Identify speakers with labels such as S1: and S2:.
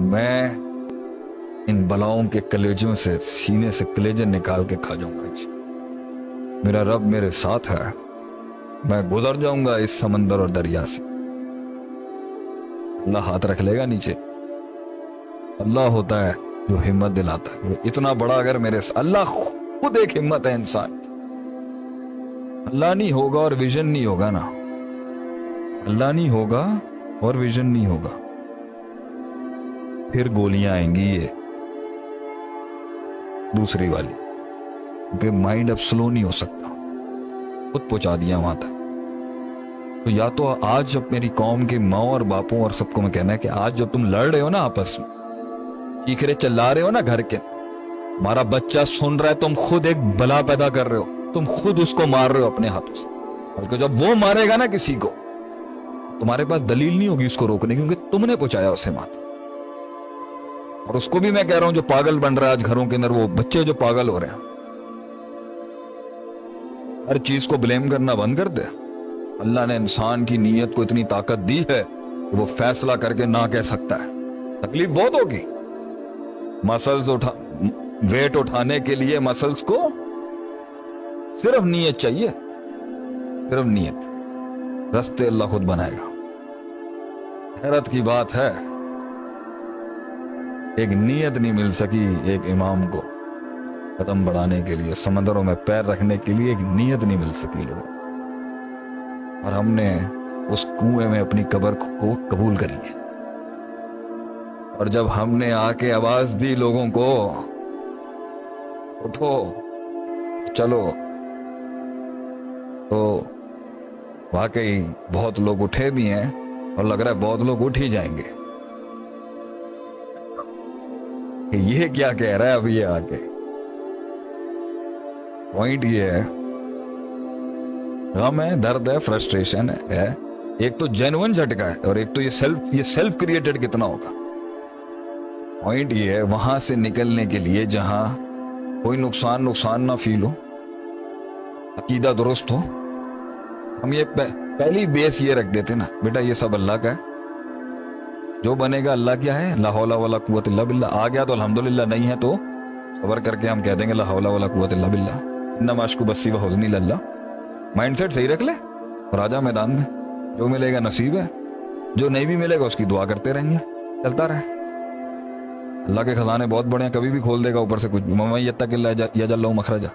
S1: मैं इन बलाओं के कलेजों से, सीने से कलेजे निकाल के खा जाऊंगा जी। मेरा रब मेरे साथ है, मैं गुजर जाऊंगा इस समंदर और दरिया से। अल्लाह हाथ रख लेगा नीचे। अल्लाह होता है जो हिम्मत दिलाता है। इतना बड़ा अगर मेरे अल्लाह खुद एक हिम्मत है इंसान। अल्लाह नहीं होगा और विजन नहीं होगा ना, अल्लाह नहीं होगा और विजन नहीं होगा, फिर गोलियां आएंगी ये दूसरी वाली, क्योंकि माइंड अब स्लो नहीं हो सकता, खुद पहुंचा दिया वहां तक। तो या तो आज जब मेरी कौम के माँ और बापों और सबको मैं कहना है कि आज जब तुम लड़ रहे हो ना, आपस में चीख रहे चिल्ला रहे हो ना घर के, हमारा बच्चा सुन रहा है, तुम खुद एक बला पैदा कर रहे हो, तुम खुद उसको मार रहे हो अपने हाथों से। बल्कि जब वो मारेगा ना किसी को, तुम्हारे पास दलील नहीं होगी उसको रोकने की, क्योंकि तुमने पहुंचाया उसे मार। और उसको भी मैं कह रहा हूं जो पागल बन रहा है आज घरों के अंदर, वो बच्चे जो पागल हो रहे हैं, हर चीज को ब्लेम करना बंद कर दे। अल्लाह ने इंसान की नीयत को इतनी ताकत दी है कि वो फैसला करके ना कह सकता है। तकलीफ बहुत होगी, मसल्स वेट उठाने के लिए मसल्स को सिर्फ नीयत चाहिए, सिर्फ नीयत, रास्ते अल्लाह खुद बनाएगा। हैरत की बात है, एक नीयत नहीं मिल सकी एक इमाम को कदम बढ़ाने के लिए, समंदरों में पैर रखने के लिए एक नीयत नहीं मिल सकी लोगों, और हमने उस कुएं में अपनी कब्र को कबूल कर लिया। और जब हमने आके आवाज दी लोगों को, उठो चलो, तो वाकई बहुत लोग उठे भी हैं और लग रहा है बहुत लोग उठ ही जाएंगे। ये क्या कह रहा है अब ये आके? पॉइंट ये है, गम है, दर्द है, फ्रस्ट्रेशन है, एक तो जेन्युइन झटका है और एक तो ये सेल्फ क्रिएटेड कितना होगा। पॉइंट ये है, वहां से निकलने के लिए जहां कोई नुकसान ना फील हो, अकीदा दुरुस्त हो, हम ये पहली बेस ये रख देते ना, बेटा ये सब अल्लाह का है, जो बनेगा अल्लाह क्या है, ला हौला वला कुव्वत इल्ला बिल्लाह। आ गया तो अल्हम्दुलिल्लाह, नहीं है तो सबर करके हम कह देंगे ला हौला वला कुव्वत इल्ला बिल्लाह, इन्नमा अश्कु बस्सी व हुज़्नी लिल्लाह। माइंडसेट सही रख ले और आजा मैदान में, जो मिलेगा नसीब है, जो नहीं भी मिलेगा उसकी दुआ करते रहेंगे, चलता रहे। अल्लाह के खजाने बहुत बड़े हैं, कभी भी खोल देगा ऊपर से कुछ। मम्मा यत्तक़िल्लाह यजअल लहू मखरजा।